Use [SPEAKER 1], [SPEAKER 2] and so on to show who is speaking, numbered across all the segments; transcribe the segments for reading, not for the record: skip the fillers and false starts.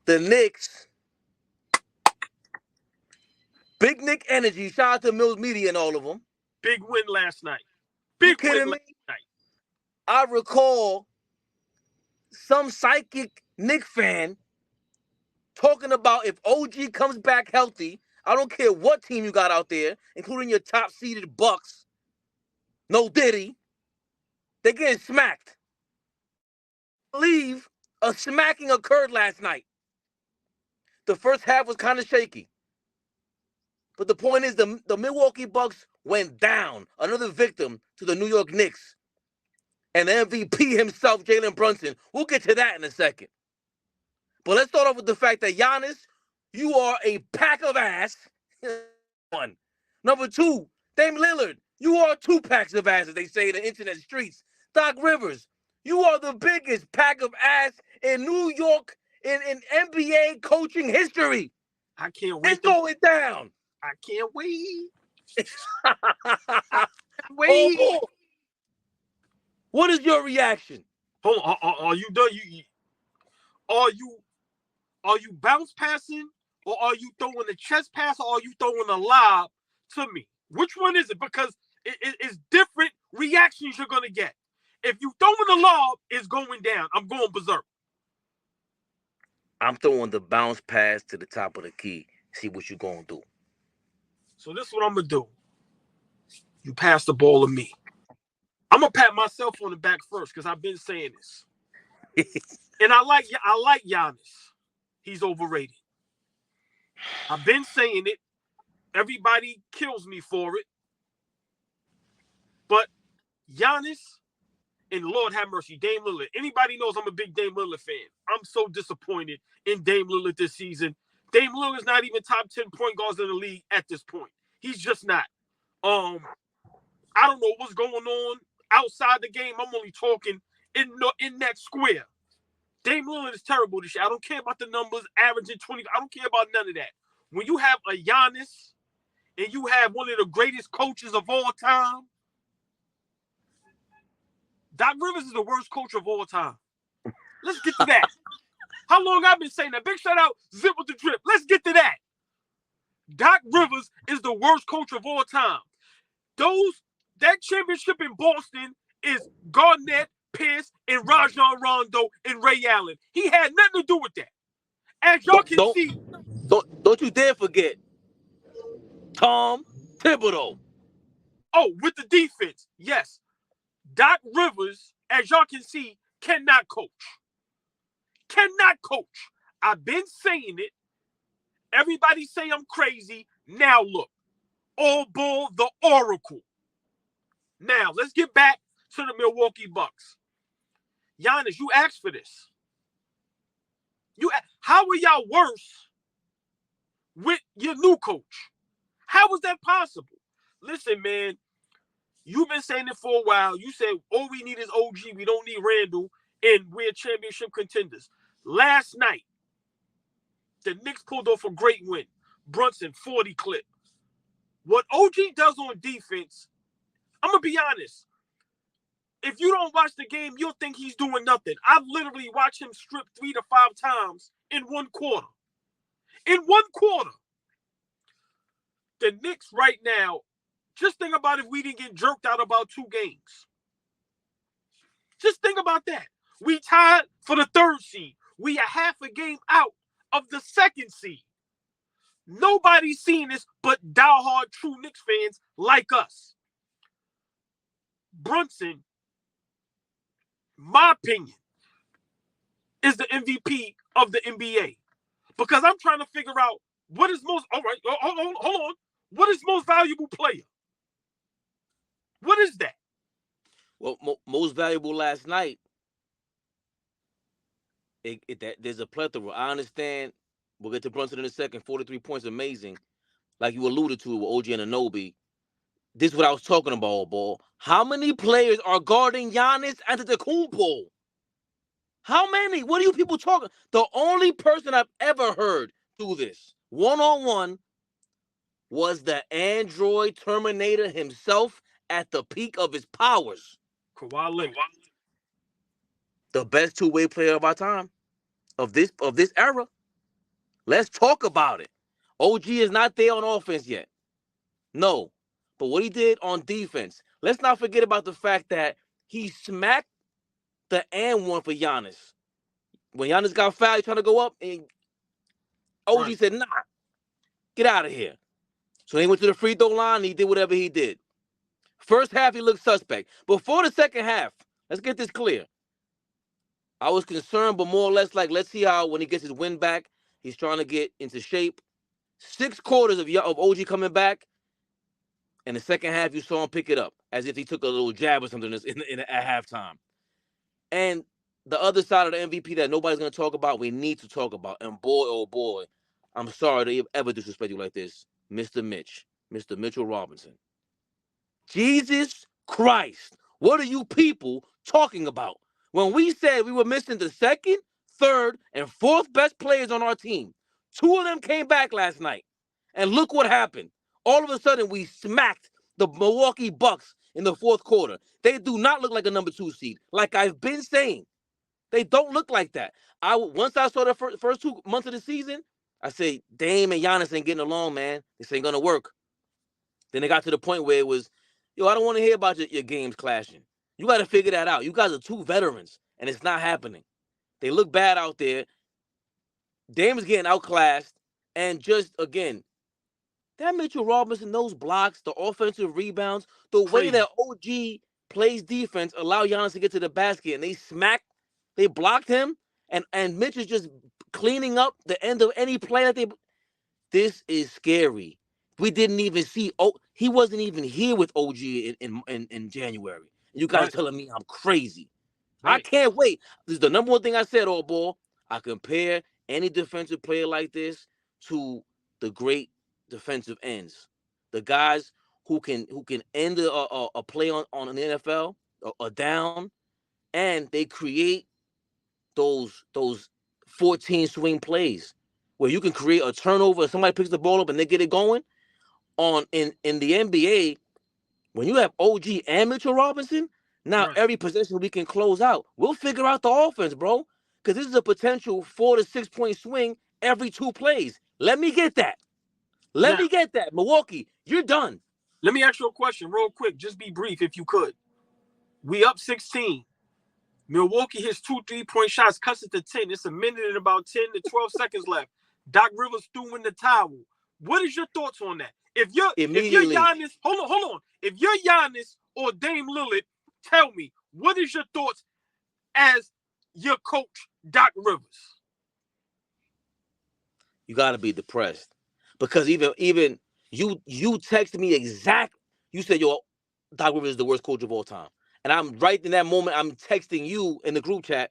[SPEAKER 1] The Knicks, Big Nick Energy, shout out to Mills Media and all of them.
[SPEAKER 2] Big win last night.
[SPEAKER 1] You kidding me? I recall some psychic Knicks fan talking about if OG comes back healthy, I don't care what team you got out there, including your top-seeded Bucks, no Diddy, they're getting smacked. I believe a smacking occurred last night. The first half was kind of shaky. But the point is the Milwaukee Bucks went down, another victim to the New York Knicks. And the MVP himself, Jalen Brunson. We'll get to that in a second. But let's start off with the fact that Giannis, you are a pack of ass. One. Number two, Dame Lillard, you are 2 packs of ass, as they say in the internet streets. Doc Rivers, you are the biggest pack of ass in New York in NBA coaching history.
[SPEAKER 2] I can't wait.
[SPEAKER 1] It's going down.
[SPEAKER 2] I can't wait.
[SPEAKER 1] Wait. Oh, what is your reaction?
[SPEAKER 2] Hold on. Are you done? Are you bounce passing, or are you throwing a chest pass, or are you throwing a lob to me? Which one is it? Because it's different reactions you're gonna get. If you throwing a lob, it's going down. I'm going berserk.
[SPEAKER 1] I'm throwing the bounce pass to the top of the key. See what you're gonna do.
[SPEAKER 2] So this is what I'm gonna do. You pass the ball to me. I'm gonna pat myself on the back first because I've been saying this. And I like Giannis. He's overrated. I've been saying it. Everybody kills me for it. But Giannis, and Lord have mercy, Dame Lillard. Anybody knows I'm a big Dame Lillard fan. I'm so disappointed in Dame Lillard this season. Dame Lillard's not even top 10 point guards in the league at this point. He's just not. I don't know what's going on outside the game. I'm only talking in that square. Dame Lillard is terrible this year. I don't care about the numbers, averaging 20. I don't care about none of that. When you have a Giannis and you have one of the greatest coaches of all time, Doc Rivers is the worst coach of all time. Let's get to that. How long I've been saying that? Big shout out, Zip with the Drip. Let's get to that. Doc Rivers is the worst coach of all time. That championship in Boston is Garnett, Pierce, and Rajon Rondo and Ray Allen. He had nothing to do with that. As y'all can see.
[SPEAKER 1] Don't you dare forget Tom Thibodeau.
[SPEAKER 2] Oh, with the defense. Yes. Doc Rivers, as y'all can see, cannot coach. Cannot coach. I've been saying it. Everybody say I'm crazy. Now look. AllBall the Oracle. Now, let's get back to the Milwaukee Bucks. Giannis, you asked for this. How are y'all worse with your new coach? How is that possible? Listen, man, you've been saying it for a while. You said, all we need is OG. We don't need Randall, and we're championship contenders. Last night, the Knicks pulled off a great win. Brunson, 40 clip. What OG does on defense, I'm going to be honest. If you don't watch the game, you'll think he's doing nothing. I've literally watched him strip 3 to 5 times in one quarter. In one quarter. The Knicks right now, just think about if we didn't get jerked out about 2 games. Just think about that. We tied for the 3rd seed. We are half a game out of the 2nd seed. Nobody's seen this but diehard true Knicks fans like us. Brunson, my opinion, is the MVP of the NBA. Because I'm trying to figure out what is most, all right, hold on. What is most valuable player? What is that?
[SPEAKER 1] Well, most valuable last night, there's a plethora. I understand. We'll get to Brunson in a second. 43 points, amazing. Like you alluded to with OG Anunoby. This is what I was talking about, ball. How many players are guarding Giannis Antetokounmpo? How many? What are you people talking? The only person I've ever heard do this one-on-one was the android Terminator himself at the peak of his powers.
[SPEAKER 2] Kawhi Leonard.
[SPEAKER 1] The best two-way player of our time, of this era. Let's talk about it. OG is not there on offense yet. No. But what he did on defense, let's not forget about the fact that he smacked the and one for Giannis. When Giannis got fouled, he trying to go up, and OG said, nah, get out of here. So he went to the free throw line, and he did whatever he did. First half, he looked suspect. Before the second half, let's get this clear. I was concerned, but more or less like, let's see how when he gets his win back, he's trying to get into shape. 6 quarters of OG coming back. In the second half, you saw him pick it up as if he took a little jab or something at halftime. And the other side of the MVP that nobody's going to talk about, we need to talk about. And boy, oh boy, I'm sorry to ever disrespect you like this, Mr. Mitch, Mr. Mitchell Robinson. Jesus Christ, what are you people talking about? When we said we were missing the second, third, and fourth best players on our team, 2 of them came back last night. And look what happened. All of a sudden, we smacked the Milwaukee Bucks in the fourth quarter. They do not look like a number 2 seed, like I've been saying. They don't look like that. Once I saw the first 2 months of the season, I say, Dame and Giannis ain't getting along, man. This ain't going to work. Then it got to the point where it was, yo, I don't want to hear about your games clashing. You got to figure that out. You guys are 2 veterans, and it's not happening. They look bad out there. Dame is getting outclassed, and just, again, that Mitchell Robinson, those blocks, the offensive rebounds, the way that OG plays defense allow Giannis to get to the basket, and they blocked him, and Mitch is just cleaning up the end of any play that they. This is scary. We didn't even see. He wasn't even here with OG in January. You guys telling me I'm crazy. I can't wait. This is the number 1 thing I said, AllBall. I compare any defensive player like this to the great defensive ends, the guys who can end a play on an NFL, a down, and they create those 14 swing plays where you can create a turnover. Somebody picks the ball up and they get it going. In the NBA, when you have OG and Mitchell Robinson, now every possession we can close out. We'll figure out the offense, bro, because this is a potential 4 to 6 point swing every 2 plays. Let me get that. Let me get that. Milwaukee, you're done.
[SPEAKER 2] Let me ask you a question real quick. Just be brief if you could. We up 16. Milwaukee hits 2 3-point shots, cuts it to 10. It's a minute and about 10 to 12 seconds left. Doc Rivers threw in the towel. What is your thoughts on that? If you're Giannis, hold on. If you're Giannis or Dame Lillard, tell me, what is your thoughts as your coach, Doc Rivers?
[SPEAKER 1] You got to be depressed. Because even you texted me exact. You said, yo, Doc Rivers is the worst coach of all time. And I'm right in that moment, I'm texting you in the group chat,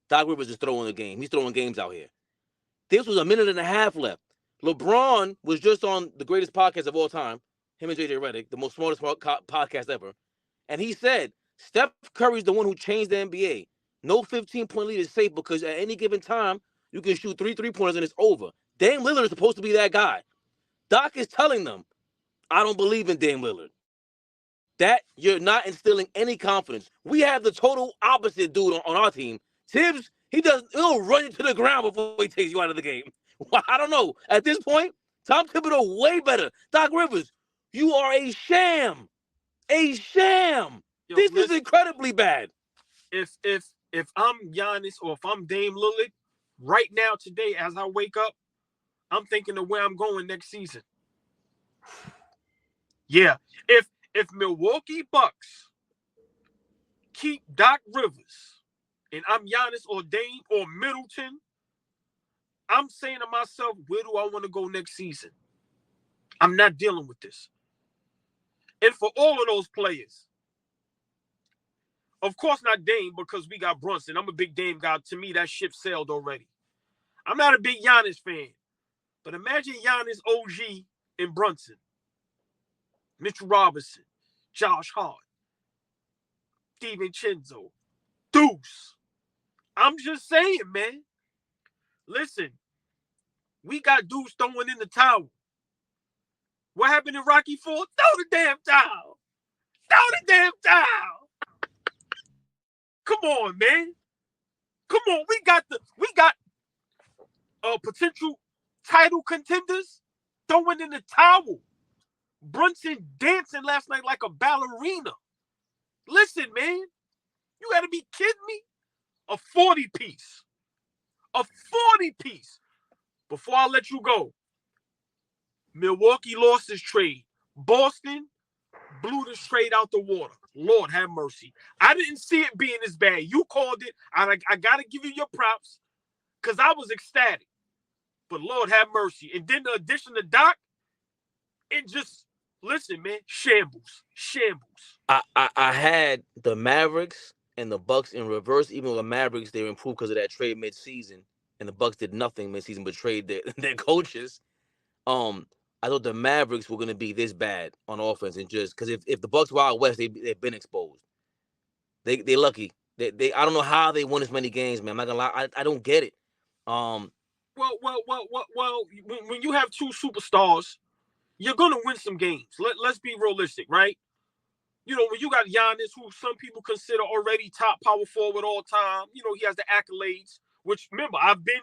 [SPEAKER 1] Doc Rivers is throwing the game. He's throwing games out here. This was a minute and a half left. LeBron was just on the greatest podcast of all time, him and JJ Redick, the most smartest podcast ever. And he said, Steph Curry's the one who changed the NBA. No 15-point lead is safe because at any given time, you can shoot 3 3-pointers and it's over. Dame Lillard is supposed to be that guy. Doc is telling them, I don't believe in Dame Lillard. That you're not instilling any confidence. We have the total opposite dude on our team. Tibbs, he'll run you to the ground before he takes you out of the game. I don't know. At this point, Tom Thibodeau way better. Doc Rivers, you are a sham. A sham. Yo, this is incredibly bad.
[SPEAKER 2] If I'm Giannis or if I'm Dame Lillard, right now, today, as I wake up, I'm thinking of where I'm going next season. Yeah. If Milwaukee Bucks keep Doc Rivers and I'm Giannis or Dame or Middleton, I'm saying to myself, where do I want to go next season? I'm not dealing with this. And for all of those players, of course not Dame because we got Brunson. I'm a big Dame guy. To me, that ship sailed already. I'm not a big Giannis fan. But imagine Giannis, OG, and Brunson. Mitchell Robinson, Josh Hart, DiVincenzo, Deuce. I'm just saying, man. Listen, we got Deuce throwing in the towel. What happened in Rocky IV? Throw the damn towel. Throw the damn towel. Come on, man. Come on. We got a potential title contenders throwing in the towel. Brunson dancing last night like a ballerina. Listen, man, you got to be kidding me. A 40-piece. A 40-piece. Before I let you go, Milwaukee lost his trade. Boston blew this trade out the water. Lord have mercy. I didn't see it being this bad. You called it. I got to give you your props because I was ecstatic. But Lord have mercy. And then the addition to Doc, it just, listen, man, shambles. Shambles.
[SPEAKER 1] I had the Mavericks and the Bucks in reverse. Even with the Mavericks, they improved because of that trade mid-season. And the Bucks did nothing mid-season but trade their coaches. I thought the Mavericks were going to be this bad on offense, and just because if the Bucks were out west, they've been exposed. They lucky. They I don't know how they won as many games, man. I'm not gonna lie, I don't get it.
[SPEAKER 2] Well. When you have two superstars, you're gonna win some games. Let's be realistic, right? You know, when you got Giannis, who some people consider already top power forward all time. You know, he has the accolades. Which remember, I've been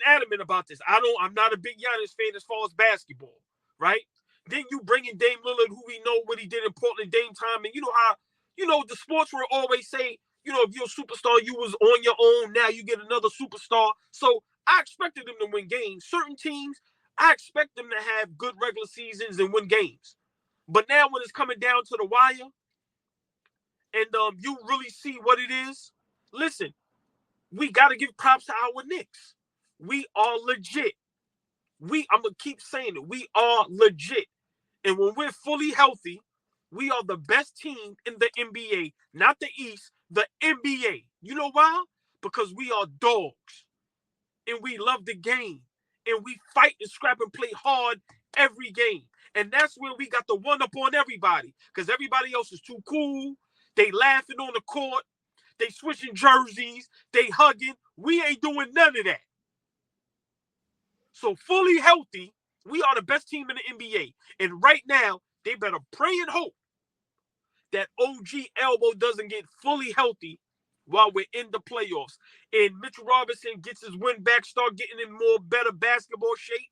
[SPEAKER 2] adamant about this. I'm not a big Giannis fan as far as basketball, right? Then you bring in Dame Lillard, who we know what he did in Portland Dame time, and you know how, you know, the sports will always say, you know, if you're a superstar, you was on your own. Now you get another superstar. So I expected them to win games. Certain teams, I expect them to have good regular seasons and win games. But now when it's coming down to the wire, and you really see what it is, listen, we got to give props to our Knicks. We are legit. I'm going to keep saying it. We are legit. And when we're fully healthy, we are the best team in the NBA. Not the East, the NBA. You know why? Because we are dogs. And we love the game. And we fight and scrap and play hard every game. And that's where we got the one up on everybody. Because everybody else is too cool. They laughing on the court. They switching jerseys. They hugging. We ain't doing none of that. So fully healthy, we are the best team in the NBA. And right now, they better pray and hope that OG Elbow doesn't get fully healthy while we're in the playoffs. And Mitchell Robinson gets his win back, start getting in more better basketball shape.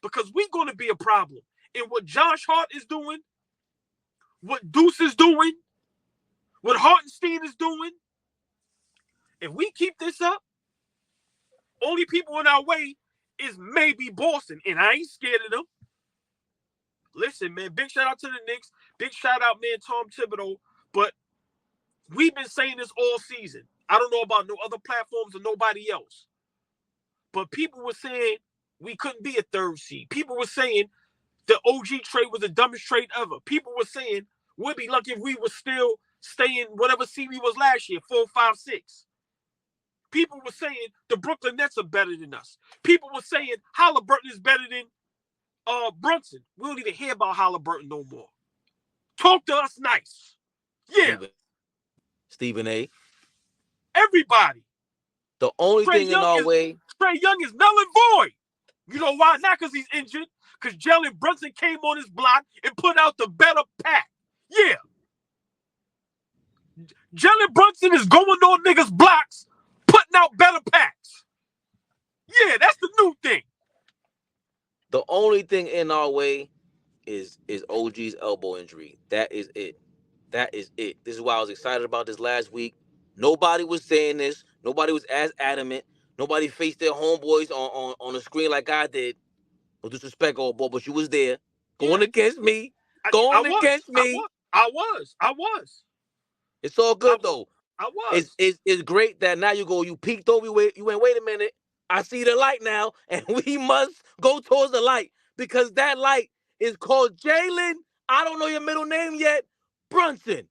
[SPEAKER 2] Because we're going to be a problem. And what Josh Hart is doing, what Deuce is doing, what Hartenstein is doing, if we keep this up, only people in our way is maybe Boston. And I ain't scared of them. Listen, man, big shout out to the Knicks. Big shout out, man, Tom Thibodeau. But we've been saying this all season. I don't know about no other platforms or nobody else. But people were saying we couldn't be a third seed. People were saying the OG trade was the dumbest trade ever. People were saying we'd be lucky if we were still staying whatever seed we was last year, 4, 5, 6. People were saying the Brooklyn Nets are better than us. People were saying Halliburton is better than Brunson. We don't even hear about Halliburton no more. Talk to us nice. Yeah.
[SPEAKER 1] Stephen A.
[SPEAKER 2] Everybody.
[SPEAKER 1] The only thing in our way.
[SPEAKER 2] Trae Young is null and void. You know why? Not because he's injured. Because Jalen Brunson came on his block and put out the better pack. Yeah. Jalen Brunson is going on niggas' blocks, putting out better packs. Yeah, that's the new thing.
[SPEAKER 1] The only thing in our way is OG's elbow injury. That is it. That is it. This is why I was excited about this last week. Nobody was saying this. Nobody was as adamant. Nobody faced their homeboys on the screen like I did. No disrespect, AllBall, but you was there. Going against me.
[SPEAKER 2] I was.
[SPEAKER 1] It's all good, though.
[SPEAKER 2] I was.
[SPEAKER 1] It's great that now you peeked over, you went, wait a minute. I see the light now, and we must go towards the light because that light is called Jalen. I don't know your middle name yet. Brunson,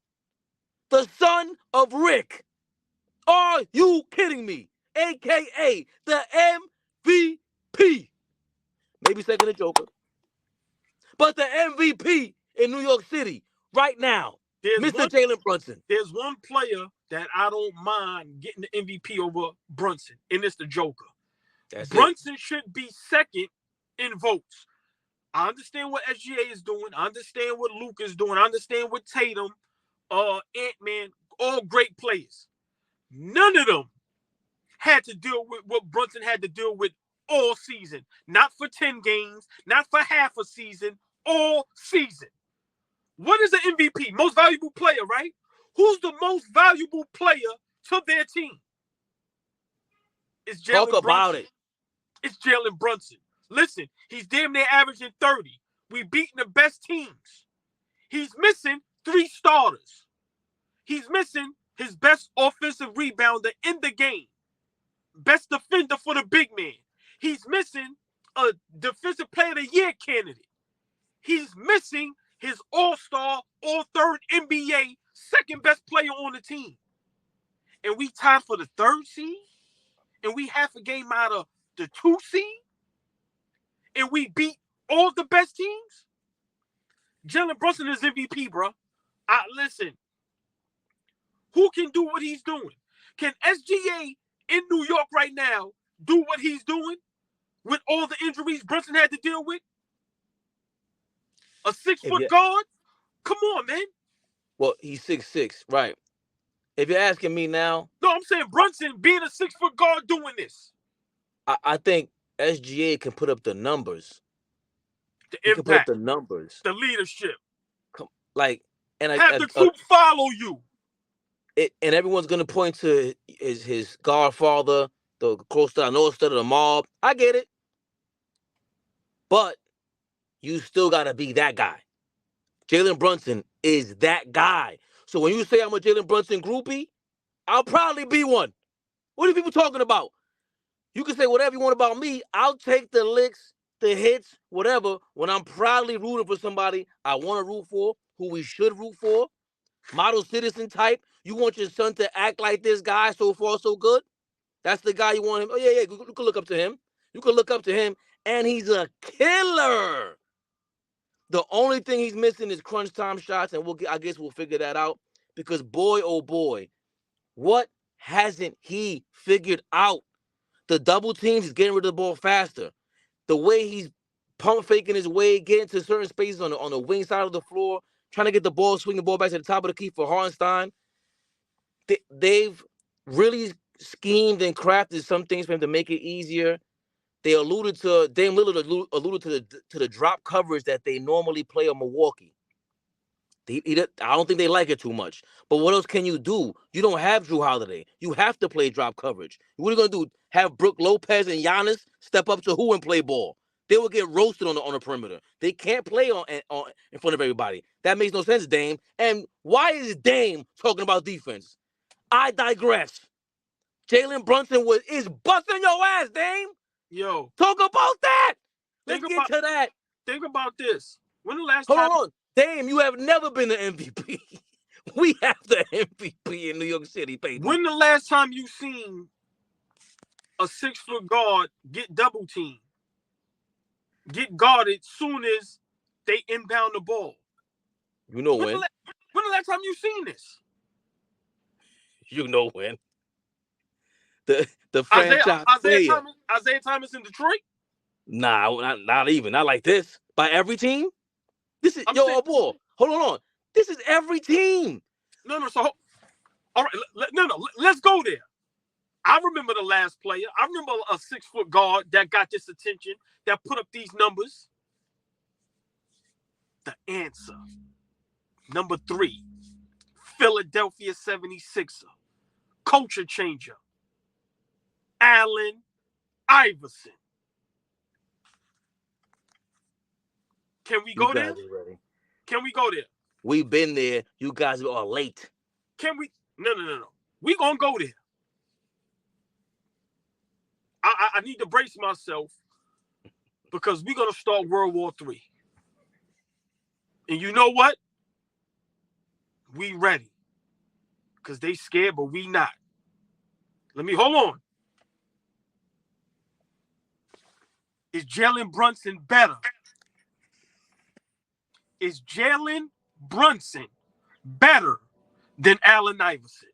[SPEAKER 1] the son of Rick. Are you kidding me? AKA the MVP. Maybe second to Joker. But the MVP in New York City right now, Mr. Jalen Brunson.
[SPEAKER 2] There's one player that I don't mind getting the MVP over Brunson, and it's the Joker. Brunson should be second in votes. I understand what SGA is doing. I understand what Luke is doing. I understand what Tatum, Ant-Man, all great players. None of them had to deal with what Brunson had to deal with all season. Not for 10 games, not for half a season, all season. What is an MVP? Most valuable player, right? Who's the most valuable player to their team? It's Jalen
[SPEAKER 1] Talk about
[SPEAKER 2] Brunson.
[SPEAKER 1] it.
[SPEAKER 2] It's Jalen Brunson. Listen, he's damn near averaging 30. We beating the best teams. He's missing 3 starters. He's missing his best offensive rebounder in the game. Best defender for the big man. He's missing a defensive player of the year candidate. He's missing his all-star, all-third NBA, second best player on the team. And we tied for the 3rd seed. And we half a game out of the 2 seed. And we beat all the best teams. Jalen Brunson is MVP, bro. Listen. Who can do what he's doing? Can SGA in New York right now do what he's doing with all the injuries Brunson had to deal with? A 6-foot guard? Come on, man.
[SPEAKER 1] Well, he's 6'6", right. If you're asking me now.
[SPEAKER 2] No, I'm saying Brunson being a 6-foot guard doing this.
[SPEAKER 1] I think SGA can put up the numbers.
[SPEAKER 2] The
[SPEAKER 1] he
[SPEAKER 2] impact.
[SPEAKER 1] Can put up the numbers.
[SPEAKER 2] The leadership.
[SPEAKER 1] Have
[SPEAKER 2] the troops follow you.
[SPEAKER 1] And everyone's going to point to his godfather, the close to North Star of the mob. I get it. But you still got to be that guy. Jalen Brunson is that guy. So when you say I'm a Jalen Brunson groupie, I'll probably be one. What are people talking about? You can say whatever you want about me. I'll take the licks, the hits, whatever, when I'm proudly rooting for somebody I want to root for, who we should root for. Model citizen type. You want your son to act like this guy, so far so good? That's the guy you want him. Oh, yeah, you can look up to him. You can look up to him, and he's a killer. The only thing he's missing is crunch time shots, and I guess we'll figure that out. Because boy, oh boy, what hasn't he figured out? The double teams, he's getting rid of the ball faster. The way he's pump faking his way, getting to certain spaces on the wing side of the floor, trying to get the ball, swing the ball back to the top of the key for Hartenstein. They've really schemed and crafted some things for him to make it easier. They alluded to Dame Lillard alluded to the drop coverage that they normally play on Milwaukee. I don't think they like it too much. But what else can you do? You don't have Drew Holiday. You have to play drop coverage. What are you gonna do? Have Brook Lopez and Giannis step up to who and play ball? They will get roasted on the perimeter. They can't play on in front of everybody. That makes no sense, Dame. And why is Dame talking about defense? I digress. Jalen Brunson is busting your ass, Dame.
[SPEAKER 2] Yo,
[SPEAKER 1] talk about that. Let's get to that.
[SPEAKER 2] Think about this. When the last
[SPEAKER 1] Hold
[SPEAKER 2] time?
[SPEAKER 1] on. Dame, you have never been the MVP. We have the MVP in New York City, baby.
[SPEAKER 2] When the last time you seen a 6-foot guard get double teamed, get guarded soon as they inbound the ball?
[SPEAKER 1] You know when.
[SPEAKER 2] When the last time you seen this?
[SPEAKER 1] You know when. The franchise
[SPEAKER 2] Isaiah Thomas in Detroit?
[SPEAKER 1] Nah, not even. Not like this. By every team? This is boy. Hold on. This is every team.
[SPEAKER 2] No. So, all right. Let's go there. I remember the last player. I remember a 6-foot guard that got this attention, that put up these numbers. The answer. Number 3. Philadelphia 76er. Culture changer. Allen Iverson. Can we go there? Can we go there?
[SPEAKER 1] We've been there. You guys are late.
[SPEAKER 2] Can we? No. We gonna go there. I need to brace myself because we're gonna start World War III. And you know what? We ready. Because they scared, but we not. Hold on. Is Jalen Brunson better? Is Jalen Brunson better than Allen Iverson?